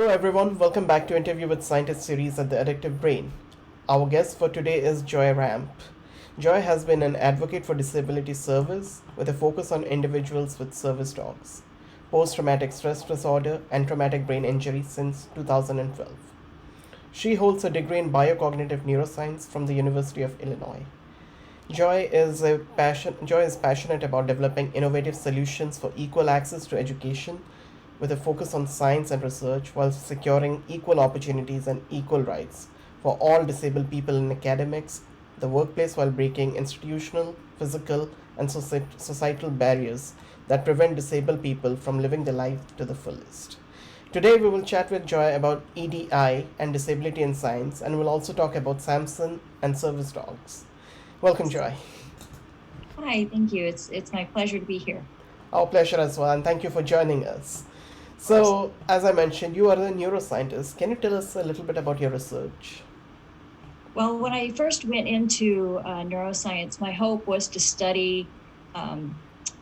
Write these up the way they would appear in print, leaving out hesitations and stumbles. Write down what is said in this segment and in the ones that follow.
Hello, everyone. Welcome back to Interview with Scientist series at the Addictive Brain. Our guest for today is Joy Ramp. Joy has been an advocate for disability service with a focus on individuals with service dogs, post traumatic stress disorder, and traumatic brain injury since 2012. She holds a degree in biocognitive neuroscience from the University of Illinois. Joy is passionate about developing innovative solutions for equal access to education with a focus on science and research while securing equal opportunities and equal rights for all disabled people in academics, the workplace, while breaking institutional, physical, and societal barriers that prevent disabled people from living their life to the fullest. Today, we will chat with Joy about EDI and disability in science, and we'll also talk about Samson and service dogs. Welcome, Joy. Hi, thank you. It's my pleasure to be here. Our pleasure as well, and thank you for joining us. Of course. So, as I mentioned, you are a neuroscientist. Can you tell us a little bit about your research? Well, when I first went into neuroscience, my hope was to study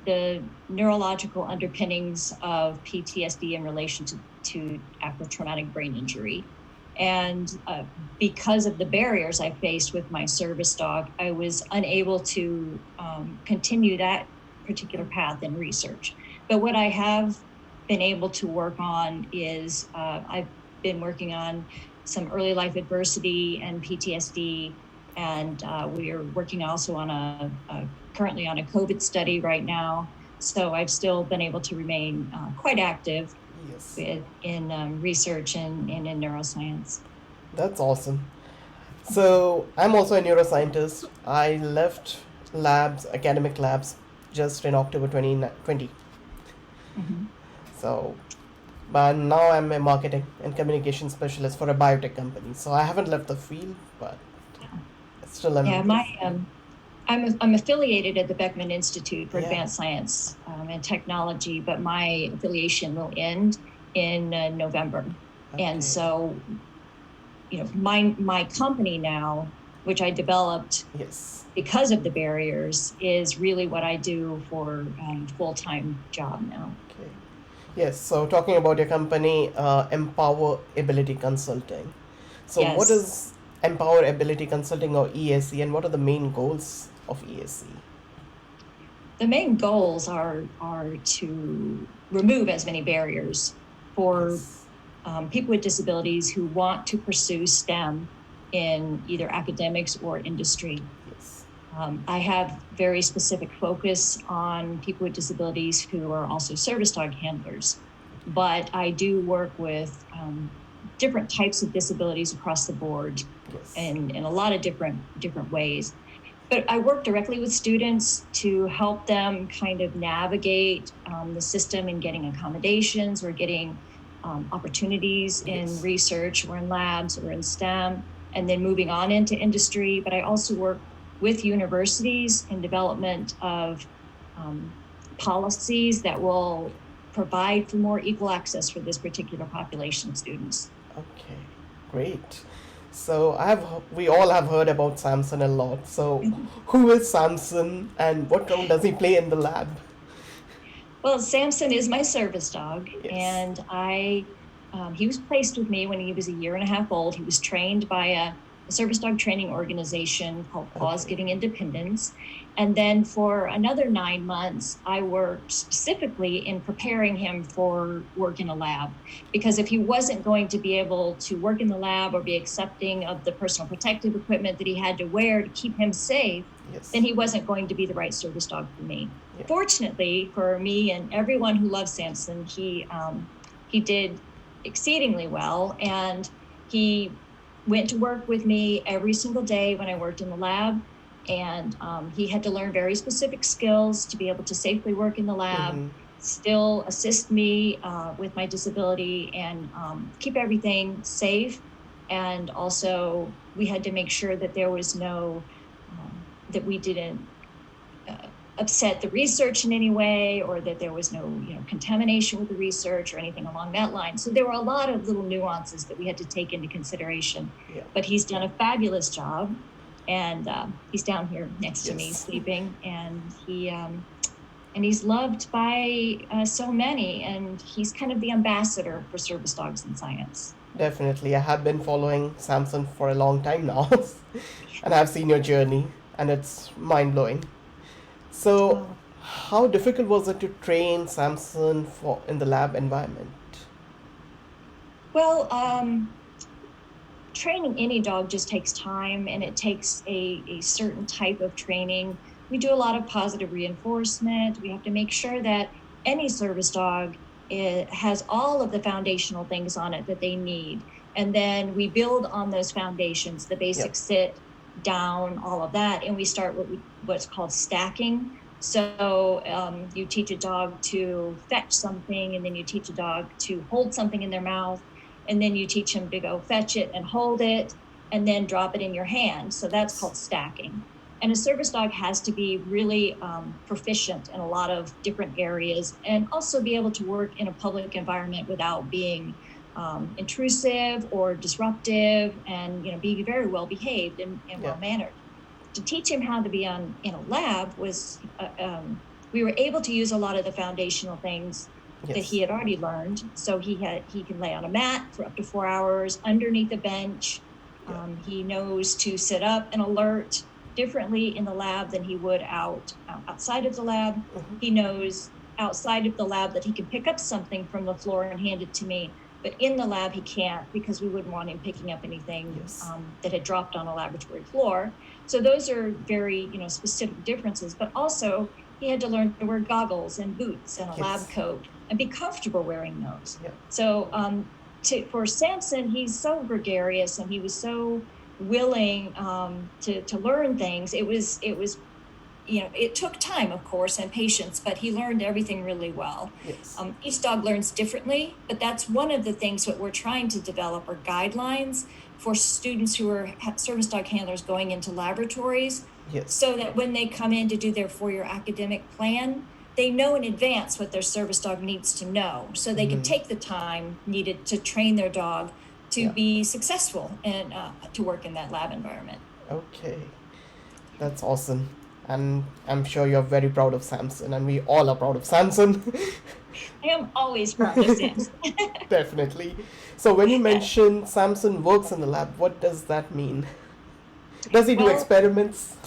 the neurological underpinnings of PTSD in relation to after traumatic brain injury. And because of the barriers I faced with my service dog, I was unable to continue that particular path in research. But what I have been able to work on is I've been working on some early life adversity and PTSD, and we are working also on currently on a COVID study right now. So I've still been able to remain quite active Yes. in research and in neuroscience. That's awesome. So, I'm also a neuroscientist. I left academic labs, just in October 2020. Mhm. So, but now I'm a marketing and communication specialist for a biotech company. So, I haven't left the field, but still Yeah, I'm. I'm affiliated at the Beckman Institute for Yeah. Advanced Science and Technology, but my affiliation will end in November. Okay. And so, my company now, which I developed Yes. because of the barriers, is really what I do for full-time job now. Okay. Yes. So, talking about your company, Empower Ability Consulting. So, what Yes. is Empower Ability Consulting or EAC, and what are the main goals of EAC? The main goals are to remove as many barriers for Yes. people with disabilities who want to pursue STEM in either academics or industry. Yes. I have very specific focus on people with disabilities who are also service dog handlers, but I do work with different types of disabilities across the board Yes. in a lot of different ways. But I work directly with students to help them kind of navigate the system in getting accommodations or getting opportunities in Yes. research or in labs or in STEM, and then moving on into industry. But I also work with universities in development of policies that will provide for more equal access for this particular population of students. Okay, great. So we all have heard about Samson a lot. So who is Samson and what role does he play in the lab? Well, Samson is my service dog, Yes. and he was placed with me when he was a year and a half old. He was trained by a service dog training organization called Paws Okay. Getting Independence. And then for another 9 months, I worked specifically in preparing him for work in a lab. Because if he wasn't going to be able to work in the lab or be accepting of the personal protective equipment that he had to wear to keep him safe, Yes. then he wasn't going to be the right service dog for me. Yeah. Fortunately for me and everyone who loves Samson, he did exceedingly well, and he went to work with me every single day when I worked in the lab. And he had to learn very specific skills to be able to safely work in the lab, Mhm. still assist me with my disability, and keep everything safe. And also, we had to make sure that there was that we didn't upset the research in any way, or that there was no contamination with the research or anything along that line. So there were a lot of little nuances that we had to take into consideration. Yeah. But he's done a fabulous job, and he's down here next to me Yes. sleeping, and and he's loved by so many, and he's kind of the ambassador for service dogs in science. Definitely. I have been following Samson for a long time now, and I've seen your journey, and it's mind blowing. So, Oh. how difficult was it to train Samson for in the lab environment? Well, training any dog just takes time, and it takes a certain type of training. We do a lot of positive reinforcement. We have to make sure that any service dog has all of the foundational things on it that they need. And then we build on those foundations, the Yep. basic sit, down, all of that. And we start what's called stacking. So you teach a dog to fetch something, and then you teach a dog to hold something in their mouth, and then you teach them to go fetch it and hold it and then drop it in your hand. So that's Yes. called stacking. And a service dog has to be really proficient in a lot of different areas, and also be able to work in a public environment without being intrusive or disruptive, and be very well behaved and Yeah. well mannered. To teach him how to be in a lab was we were able to use a lot of the foundational things that Yes. he had already learned. So he can lay on a mat for up to 4 hours underneath a bench. Yeah. He knows to sit up and alert differently in the lab than he would outside of the lab. Mhm. He knows outside of the lab that he can pick up something from the floor and hand it to me. But in the lab, he can't, because we wouldn't want him picking up anything Yes. that had dropped on a laboratory floor. So those are very, specific differences. But also, he had to learn to wear goggles and boots and a lab Yes. coat and be comfortable wearing those. Yeah. So for Samson, he's so gregarious, and he was so willing to learn things. It was it took time, of course, and patience, but he learned everything really well. Yes. Each dog learns differently, but that's one of the things that we're trying to develop are guidelines for students who are service dog handlers going into laboratories, Yes. so that when they come in to do their 4-year academic plan, they know in advance what their service dog needs to know, so they can take the time needed to train their dog to Yeah. be successful and to work in that lab environment. Okay. That's awesome. And I'm sure you're very proud of Samson, and we all are proud of Samson. I am always proud of Samson. Definitely. So, when you mention Samson works in the lab, what does that mean? Does he do Well, experiments?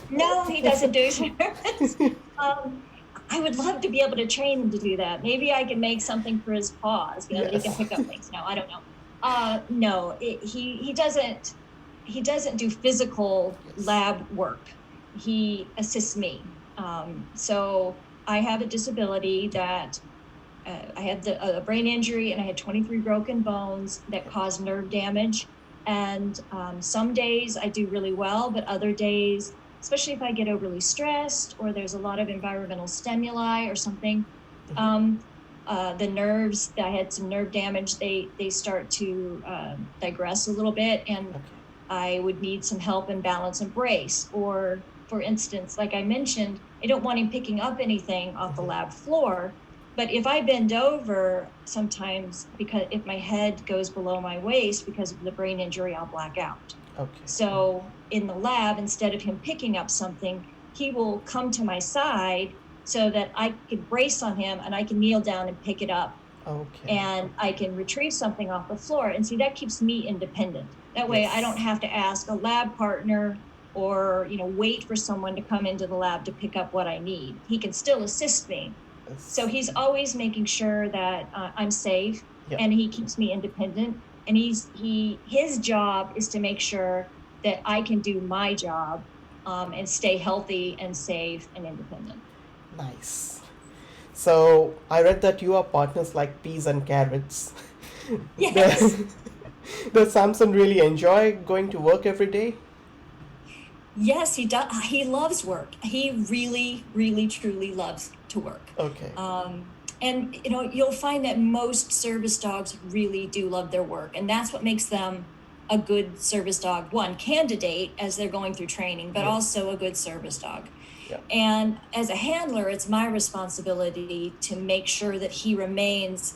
no, he doesn't do experiments. I would love to be able to train him to do that. Maybe I can make something for his paws, that he can Yes. pick up things. No, I don't know. No, he doesn't. He doesn't do physical Yes. lab work. He assists me. So I have a disability that I had a brain injury, and I had 23 broken bones that caused nerve damage. And some days I do really well, but other days, especially if I get overly stressed or there's a lot of environmental stimuli or something, the nerves, I had some nerve damage, they start to digress a little bit, and Okay. I would need some help in balance and brace. Or, for instance, like I mentioned, I don't want him picking up anything off the lab floor. But if I bend over, sometimes, because if my head goes below my waist because of the brain injury, I'll black out. Okay. So in the lab, instead of him picking up something, he will come to my side so that I can brace on him, and I can kneel down and pick it up, Okay. and I can retrieve something off the floor. And see, that keeps me independent. That way I don't Yes. have to ask a lab partner or, wait for someone to come into the lab to pick up what I need. He can still assist me. Yes. So he's always making sure that I'm safe, Yeah. and he keeps me independent. And his job is to make sure that I can do my job and stay healthy and safe and independent. Nice. So I read that you are partners like peas and carrots. Yes. Does Samson really enjoy going to work every day? Yes, he does. He loves work. He really, really, truly loves to work. Okay. And you'll find that most service dogs really do love their work, and that's what makes them a good service dog, one candidate as they're going through training, but Yes. also a good service dog. Yeah. And as a handler, it's my responsibility to make sure that he remains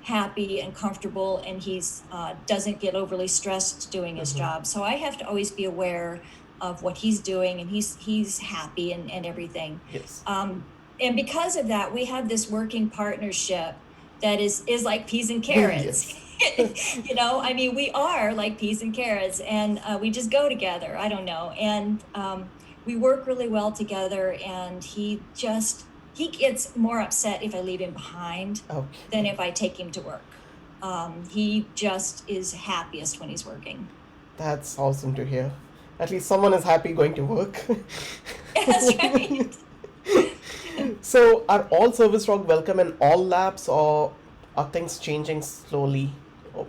happy and comfortable, and he's doesn't get overly stressed doing his job. So I have to always be aware of what he's doing, and he's happy and everything. Yes. and because of that, we have this working partnership that is like peas and carrots. Yes. I mean, we are like peas and carrots, and we just go together. I don't know, and we work really well together. And he gets more upset if I leave him behind than Okay. if I take him to work. He just is happiest when he's working. That's awesome to hear. At least someone is happy going to work. That's right. So, are all service dog welcome in all labs, or are things changing slowly? Oh,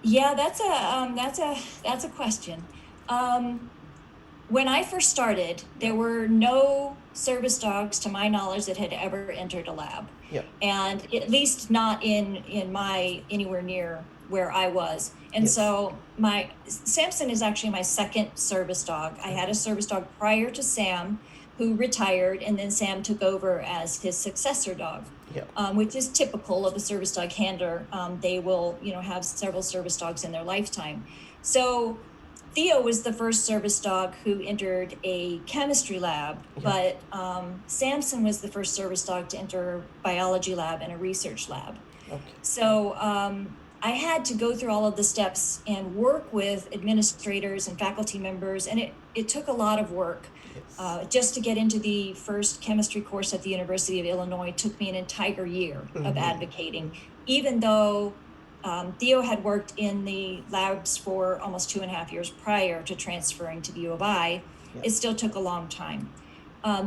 Yeah, that's a question. Um, when I first started, yeah, there were no service dogs, to my knowledge, that had ever entered a lab, yeah, and at least not in my anywhere near where I was. And yes. so my Samson is actually my second service dog. I had a service dog prior to Sam, who retired, and then Sam took over as his successor dog. Yeah. Which is typical of a service dog handler. They will, have several service dogs in their lifetime. So Theo was the first service dog who entered a chemistry lab, Yeah. but Samson was the first service dog to enter a biology lab and a research lab. Okay. So I had to go through all of the steps and work with administrators and faculty members, and it took a lot of work. Yes. Just to get into the first chemistry course at the University of Illinois took me an entire year of advocating, even though Theo had worked in the labs for almost 2.5 years prior to transferring to the U of I. Yeah. It still took a long time.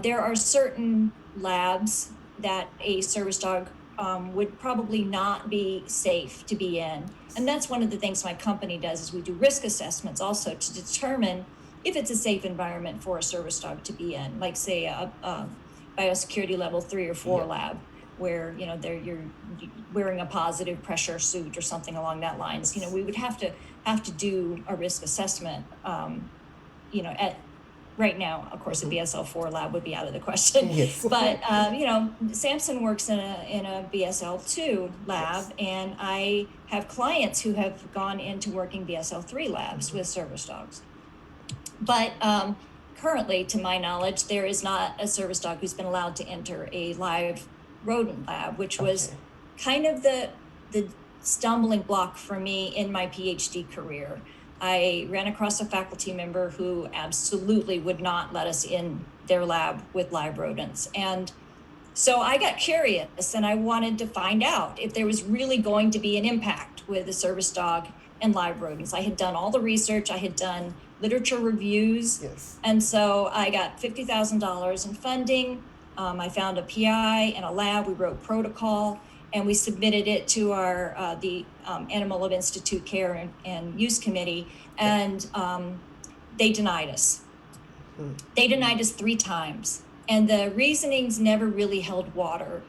There are certain labs that a service dog would probably not be safe to be in. And that's one of the things my company does, is we do risk assessments also to determine if it's a safe environment for a service dog to be in, like say a biosecurity level 3 or 4 Yeah. lab, where you're wearing a positive pressure suit or something along that lines. We would have to do a risk assessment. At right now, of course, a BSL-4 lab would be out of the question. Yes. But Samson works in a BSL-2 lab, Yes. and I have clients who have gone into working BSL-3 labs with service dogs. But currently, to my knowledge, there is not a service dog who's been allowed to enter a live rodent lab, which was Okay. kind of the stumbling block for me in my PhD career. I ran across a faculty member who absolutely would not let us in their lab with live rodents. And so I got curious, and I wanted to find out if there was really going to be an impact with a service dog and live rodents. I had done all the research, I had done literature reviews. Yes. And so I got $50,000 in funding. I found a PI and a lab. We wrote protocol, and we submitted it to the Animal of Institute Care and Use Committee, and they denied us. They denied us 3 times. And the reasonings never really held water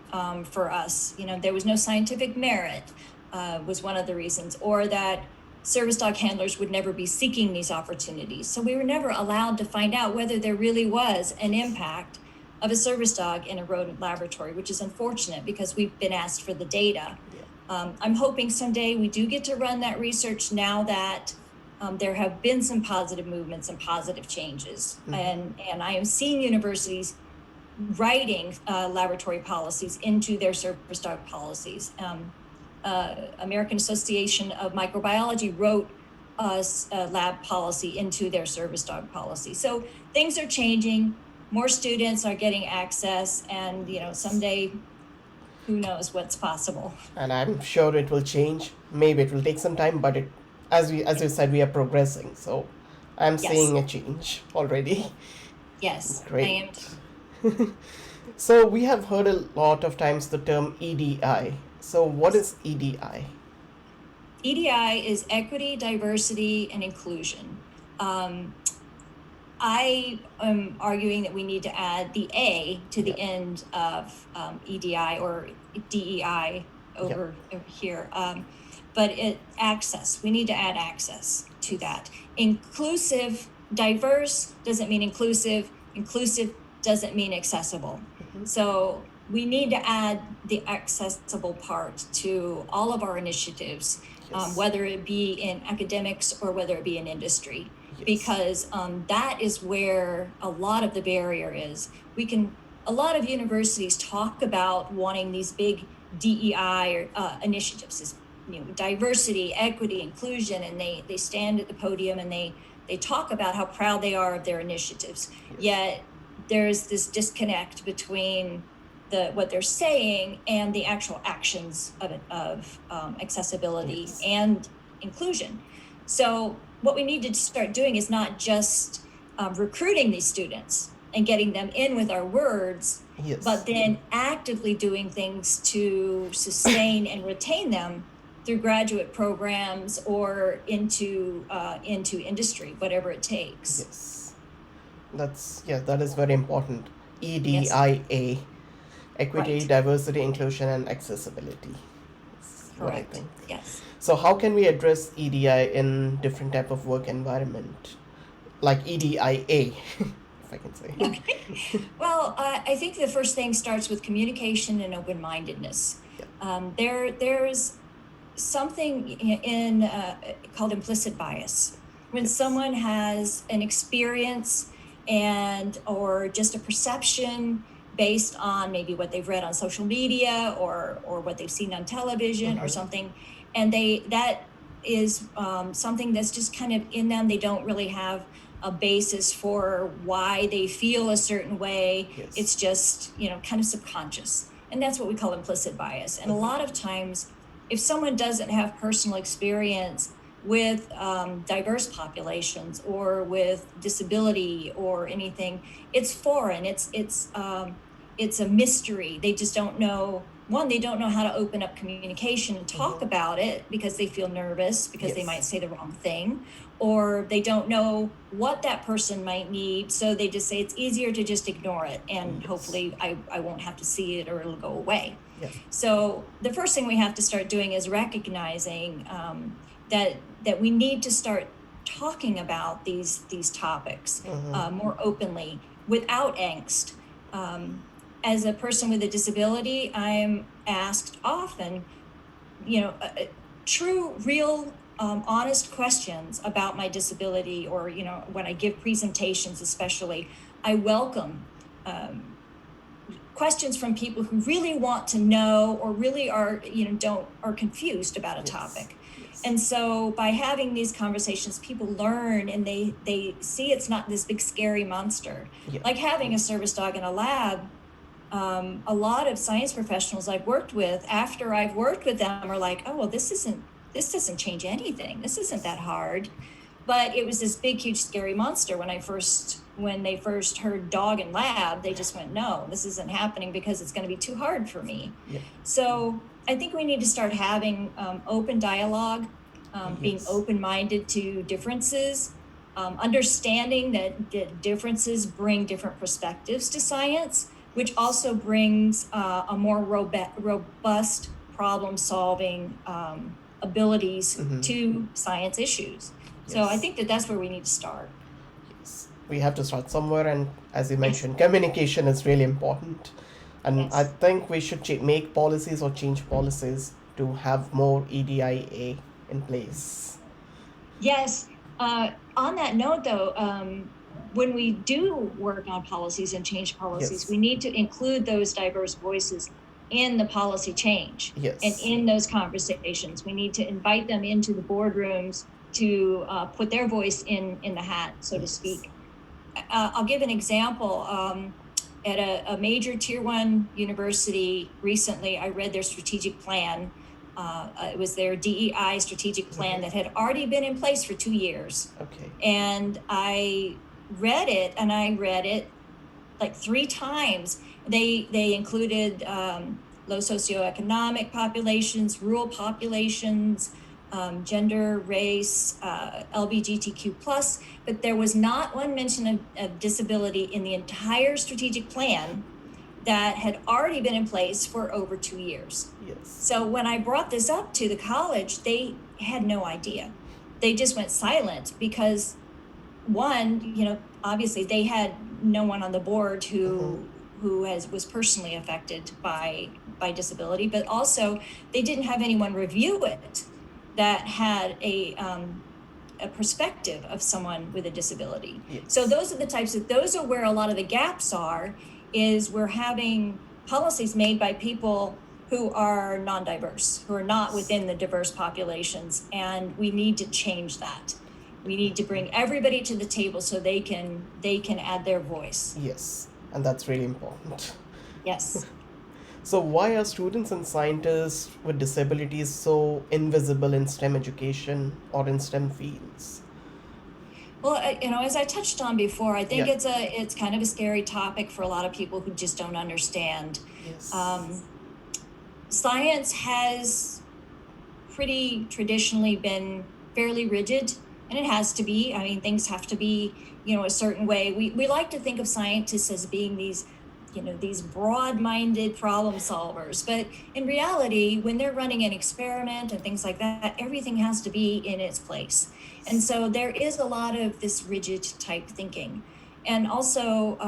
for us. There was no scientific merit, was one of the reasons, or that service dog handlers would never be seeking these opportunities. So we were never allowed to find out whether there really was an impact of a service dog in a rodent laboratory, which is unfortunate because we've been asked for the data. I'm hoping someday we do get to run that research, now that there have been some positive movements and positive changes. And I am seeing universities writing laboratory policies into their service dog policies. American Association of Microbiology wrote a lab policy into their service dog policy. So things are changing. More students are getting access, and someday, who knows what's possible. And I'm sure it will change. Maybe it will take some time, but as you said, we are progressing. So I'm Yes. seeing a change already. Yes, Great. I am too. So we have heard a lot of times the term EDI. So what is EDI? EDI is equity, diversity, and inclusion. I am arguing that we need to add the A to the end of EDI or DEI over here. But access, we need to add access to that. Inclusive, diverse doesn't mean inclusive. Inclusive doesn't mean accessible. So we need to add the accessible part to all of our initiatives, whether it be in academics or whether it be in industry. Because that is where a lot of the barrier is. We can a lot of universities talk about wanting these big DEI initiatives, this, diversity, equity, inclusion, and they stand at the podium and they talk about how proud they are of their initiatives. Yes. Yet there's this disconnect between what they're saying and the actual actions of it, of accessibility Yes. and inclusion. So what we need to start doing is not just recruiting these students and getting them in with our words, Yes. but then actively doing things to sustain and retain them through graduate programs or into industry, whatever it takes. Yes. That is very important. EDIA, equity, Right. diversity, inclusion, and accessibility. That's what I Correct. think. Yes. So how can we address EDI in different type of work environment, like EDIA, if I can say? Okay. Well, I think the first thing starts with communication and open-mindedness. There's something in called implicit bias. When Yes. someone has an experience or just a perception based on maybe what they've read on social media or what they've seen on television or something, and that is something that's just kind of in them. They don't really have a basis for why they feel a certain way. Yes. It's just, kind of subconscious. And that's what we call implicit bias. And a lot of times, if someone doesn't have personal experience with diverse populations or with disability or anything, it's foreign. It's a mystery. They just don't know. One, they don't know how to open up communication and talk about it because they feel nervous because they Yes. might say the wrong thing, or they don't know what that person might need. So they just say it's easier to just ignore it, and Yes. hopefully I won't have to see it or it'll go away. Yeah. So the first thing we have to start doing is recognizing that we need to start talking about these topics more openly without angst. As a person with a disability, I'm asked often, true, real, honest questions about my disability, or when I give presentations, especially, I welcome questions from people who really want to know or really are confused about a topic. Yes. And so by having these conversations, people learn and they see it's not this big scary monster. Yeah. Like having a service dog in a lab. A lot of science professionals I've worked with, after I've worked with them, are like, oh, well, this doesn't change anything. This isn't that hard. But it was this big, huge, scary monster. When they first heard dog in lab, they just went, no, this isn't happening because it's going to be too hard for me. Yeah. So I think we need to start having open dialogue, being Yes. open-minded to differences, understanding that differences bring different perspectives to science, which also brings a more robust problem-solving abilities to science issues. So I Yes. think that's where we need to start. Yes. We have to start somewhere, and as you mentioned, communication is really important. And Yes. I think we should make policies or change policies to have more EDIA in place. Yes. On that note, though, when we do work on policies and change policies, Yes. we need to include those diverse voices in the policy change. Yes. And in those conversations. We need to invite them into the boardrooms to put their voice in the hat, so to speak. I'll give an example. At a major tier 1 university recently, I read their strategic plan. It was their DEI strategic plan that had already been in place for 2 years. Okay. And I read it like 3 times. They included low socioeconomic populations, rural populations, gender, race, LGBTQ+, but there was not one mention of disability in the entire strategic plan that had already been in place for over 2 years. Yes. So when I brought this up to the college, they had no idea. They just went silent because, one, obviously they had no one on the board who was personally affected by disability, but also they didn't have anyone review it that had a perspective of someone with a disability. Yes. So those are where a lot of the gaps are is we're having policies made by people who are non-diverse, who are not within the diverse populations, and we need to change that. We need to bring everybody to the table so they can add their voice. Yes, and that's really important. Yes. So, why are students and scientists with disabilities so invisible in STEM education or in STEM fields? Well, as I touched on before, I think Yeah. it's kind of a scary topic for a lot of people who just don't understand. Yes. Um, Science has pretty traditionally been fairly rigid, and it has to be. I mean, things have to be, a certain way. We like to think of scientists as being these broad-minded problem solvers, but in reality, when they're running an experiment and things like that, everything has to be in its place. And so there is a lot of this rigid type thinking. And also,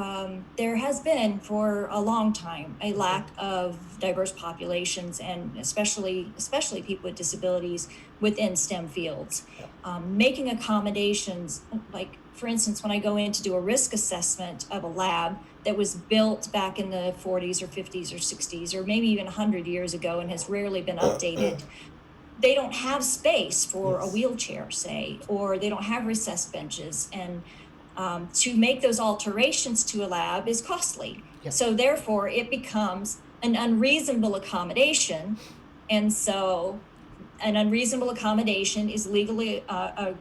there has been for a long time a lack of diverse populations, and especially people with disabilities within STEM fields. Making accommodations, like for instance, when I go in to do a risk assessment of a lab that was built back in the 40s or 50s or 60s or maybe even 100 years ago and has rarely been updated, they don't have space for a Yes. wheelchair, say, or they don't have recessed benches. And to make those alterations to a lab is costly. Yeah. So therefore, it becomes an unreasonable accommodation. And so an unreasonable accommodation is legally a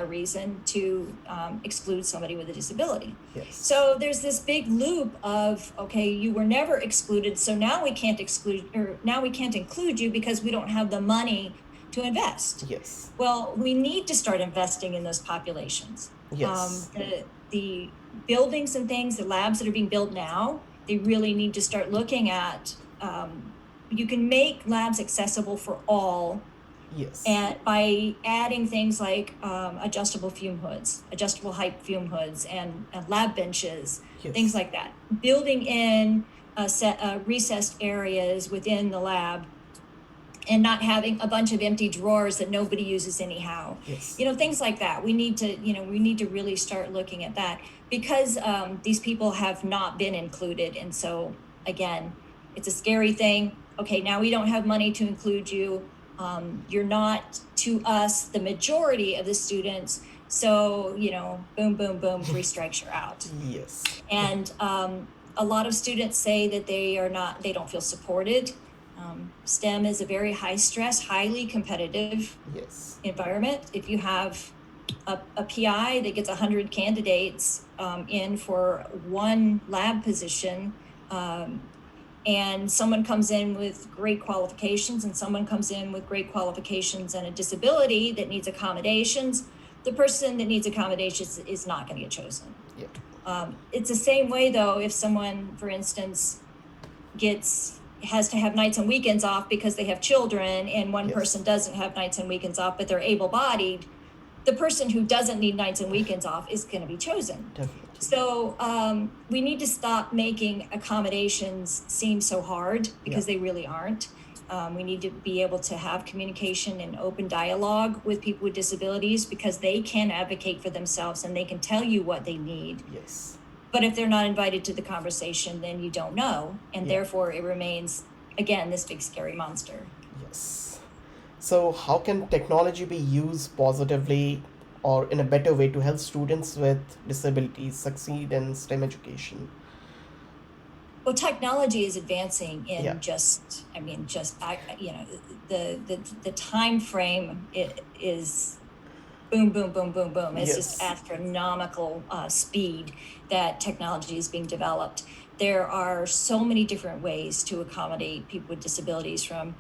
reason to exclude somebody with a disability. Yes. So there's this big loop of, okay, you were never excluded, so now we can't include you because we don't have the money to invest. Yes. Well, we need to start investing in those populations. Yes. The buildings and things, the labs that are being built now, they really need to start looking at. You can make labs accessible for all, Yes. and by adding things like adjustable fume hoods, adjustable height fume hoods, and lab benches, Yes. things like that. Building in recessed areas within the lab, and not having a bunch of empty drawers that nobody uses anyhow. Yes. Things like that. We need to really start looking at that, because these people have not been included. And so again, it's a scary thing. Okay, now we don't have money to include you. You're not, to us, the majority of the students. So, boom, boom, boom, 3 strikes, you're out. Yes. And a lot of students say that they don't feel supported. STEM is a very high stress, highly competitive Yes. environment. If you have a PI that gets 100 candidates in for one lab position, and someone comes in with great qualifications and someone comes in with great qualifications and a disability that needs accommodations, the person that needs accommodations is not going to get chosen. Yeah. It's the same way, though, if someone, for instance, has to have nights and weekends off because they have children, and one Yes. person doesn't have nights and weekends off, but they're able-bodied, the person who doesn't need nights and weekends off is going to be chosen. Definitely. So we need to stop making accommodations seem so hard, because Yeah. they really aren't. We need to be able to have communication and open dialogue with people with disabilities, because they can advocate for themselves and they can tell you what they need. Yes. But if they're not invited to the conversation, then you don't know. And Yeah. therefore it remains, again, this big scary monster. Yes. So, how can technology be used positively or in a better way to help students with disabilities succeed in STEM education? Well, technology is advancing in Yeah. the time frame is boom, boom, boom, boom, boom. It's just Yes. astronomical speed that technology is being developed. There are so many different ways to accommodate people with disabilities, from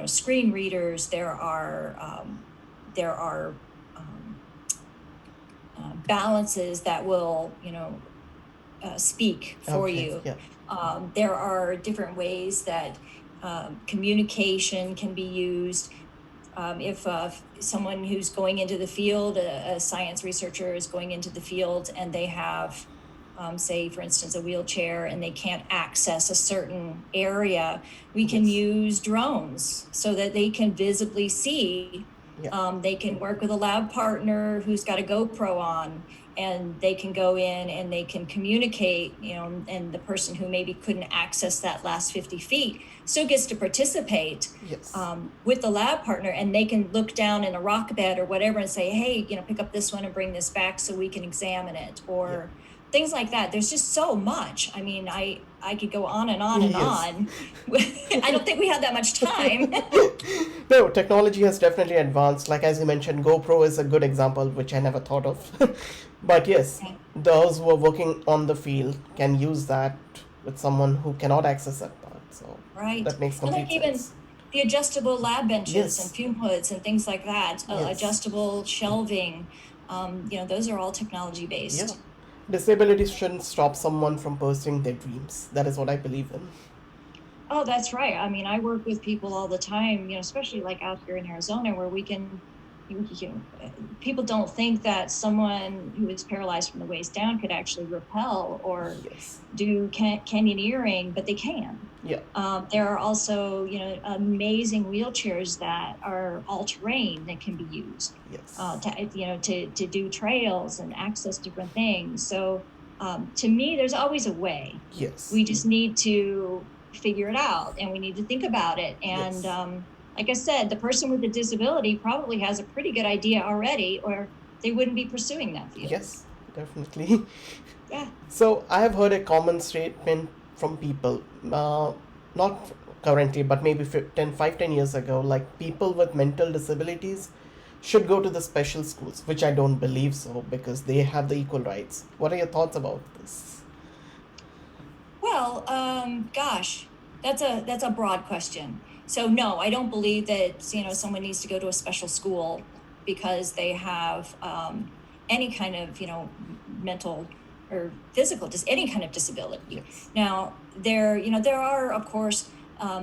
screen readers. There are balances that will speak for Okay. you. Yeah. There are different ways that communication can be used. If someone who's going into the field, a science researcher is going into the field, and they have, say, for instance, a wheelchair, and they can't access a certain area, we can Yes. use drones so that they can visibly see Yeah. They can work with a lab partner who's got a GoPro on, and they can go in and they can communicate, and the person who maybe couldn't access that last 50 feet still gets to participate Yes. with the lab partner, and they can look down in a rock bed or whatever and say, hey, pick up this one and bring this back so we can examine it, or things like that. There's just so much. I mean, I could go on and on and Yes. on. I don't think we have that much time. No, technology has definitely advanced. Like as you mentioned, GoPro is a good example, which I never thought of. But yes, those who are working on the field can use that with someone who cannot access that part. So Right. that makes And like complete even sense. the adjustable lab benches and Yes. fume hoods and things like that, Yes. adjustable shelving, those are all technology Yeah. based. Disabilities shouldn't stop someone from pursuing their dreams. That is what I believe in. Oh, that's right. I mean, I work with people all the time, especially like out here in Arizona where people don't think that someone who is paralyzed from the waist down could actually rappel or Yes. do canyoneering, but they can. Yeah. There are also, amazing wheelchairs that are all terrain that can be used Yes. to do trails and access different things. So to me, there's always a way. Yes. We just need to figure it out, and we need to think about it. And Yes. like I said, the person with the disability probably has a pretty good idea already, or they wouldn't be pursuing that field. Yes, definitely. Yeah. So I have heard a common statement from people, not currently, but maybe 10 years ago, like people with mental disabilities should go to the special schools, which I don't believe so because they have the equal rights. What are your thoughts about this? Well, gosh, that's a broad question. So no, I don't believe that someone needs to go to a special school because they have any kind of mental or physical, just any kind of disability. Yes. Now there are of course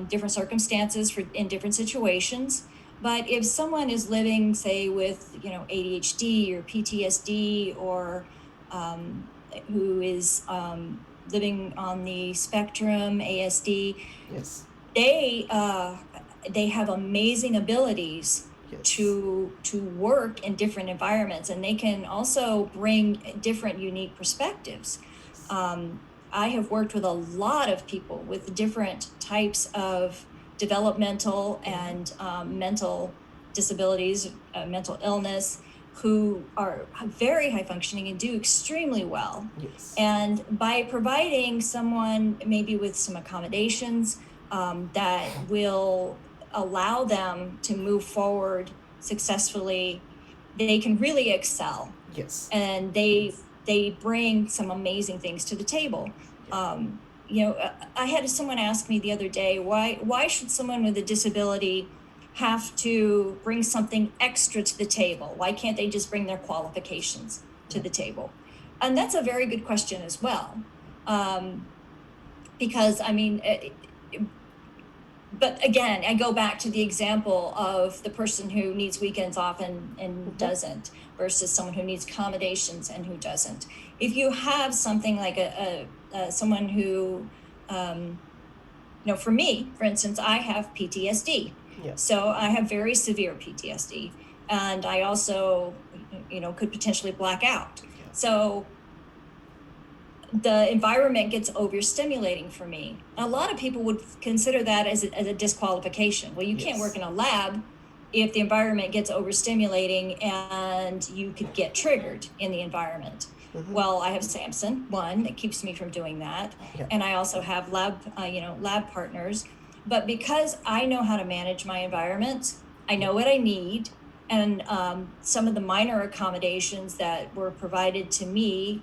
different circumstances in different situations. But if someone is living, say, with ADHD or PTSD, or who is living on the spectrum, ASD, Yes. they have amazing abilities Yes. to work in different environments, and they can also bring different unique perspectives. I have worked with a lot of people with different types of developmental and mental disabilities, mental illness, who are very high functioning and do extremely well. Yes. And by providing someone maybe with some accommodations that will allow them to move forward successfully, they can really excel. Yes. And they bring some amazing things to the table. I had someone ask me the other day, why should someone with a disability have to bring something extra to the table? Why can't they just bring their qualifications to the table? And that's a very good question as well. Because I mean, but again, I go back to the example of the person who needs weekends off and doesn't, versus someone who needs accommodations and who doesn't. If you have something like someone who, for me, for instance, I have PTSD. Yeah. So I have very severe PTSD, and I also, could potentially black out. Yeah. So the environment gets overstimulating for me. A lot of people would consider that as a disqualification. Well, you can't work in a lab if the environment gets overstimulating, and you could get triggered in the environment. Mm-hmm. Well, I have Samson, one that keeps me from doing that. Yeah. And I also have lab partners. But because I know how to manage my environment, I know what I need. And some of the minor accommodations that were provided to me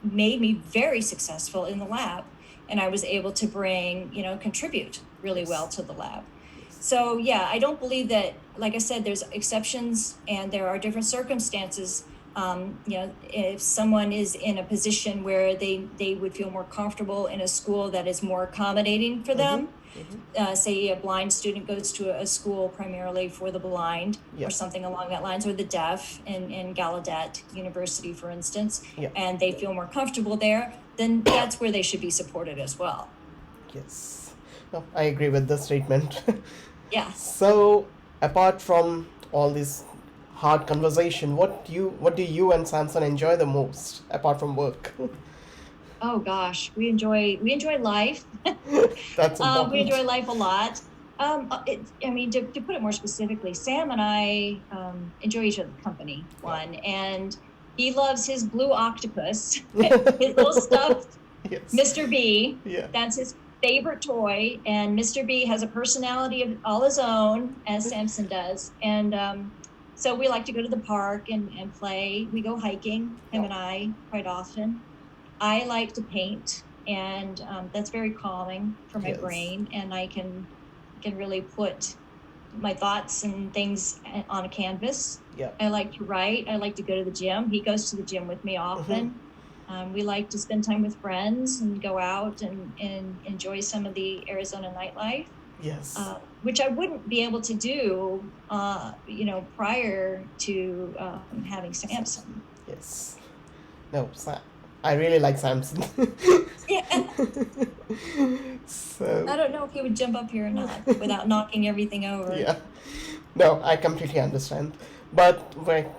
made me very successful in the lab, and I was able to contribute really well to the lab. So yeah, I don't believe that, like I said, there's exceptions and there are different circumstances. If someone is in a position where they would feel more comfortable in a school that is more accommodating for them, say a blind student goes to a school primarily for the blind, or something along that lines, or the deaf in Gallaudet University, for instance, and they feel more comfortable there, then that's where they should be supported as well. Yes. No, I agree with the statement. Yeah. So, apart from all this hard conversation, what do you and Samson enjoy the most apart from work? Oh gosh, we enjoy life. That's We enjoy important. life a lot. I mean, to put it more specifically, Sam and I enjoy each other's company. Yeah. One, and he loves his blue octopus, his little stuffed Yes. Mr. B. Yeah. That's his favorite toy, and Mr. B has a personality of all his own, as Samson does. And so we like to go to the park and play. We go hiking, him and I, quite often. I like to paint, and that's very calming for my Yes. brain, and I can really put my thoughts and things on a canvas. Yeah. I like to write. I like to go to the gym. He goes to the gym with me often. We like to spend time with friends and go out and enjoy some of the Arizona nightlife, Yes. which I wouldn't be able to do, prior to having Samson. Yes. No, I really like Samson. Yeah, So, I don't know if he would jump up here or not without knocking everything over. yeah. No, I completely understand. But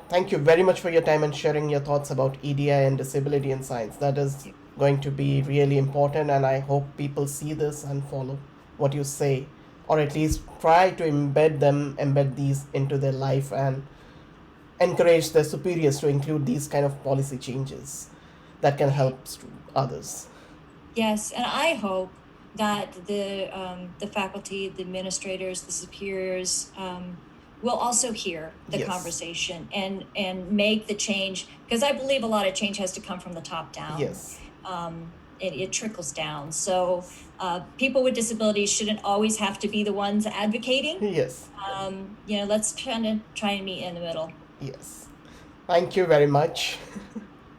thank you very much for your time and sharing your thoughts about EDI and disability in science. That is going to be really important, and I hope people see this and follow what you say, or at least try to embed these into their life and encourage their superiors to include these kind of policy changes that can help others. Yes, and I hope that the faculty, the administrators, the superiors will also hear the Yes. conversation and make the change, because I believe a lot of change has to come from the top down. Yes. It trickles down. So people with disabilities shouldn't always have to be the ones advocating. Yes. Let's try and meet in the middle. Yes. Thank you very much.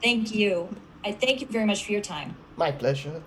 Thank you. I thank you very much for your time. My pleasure.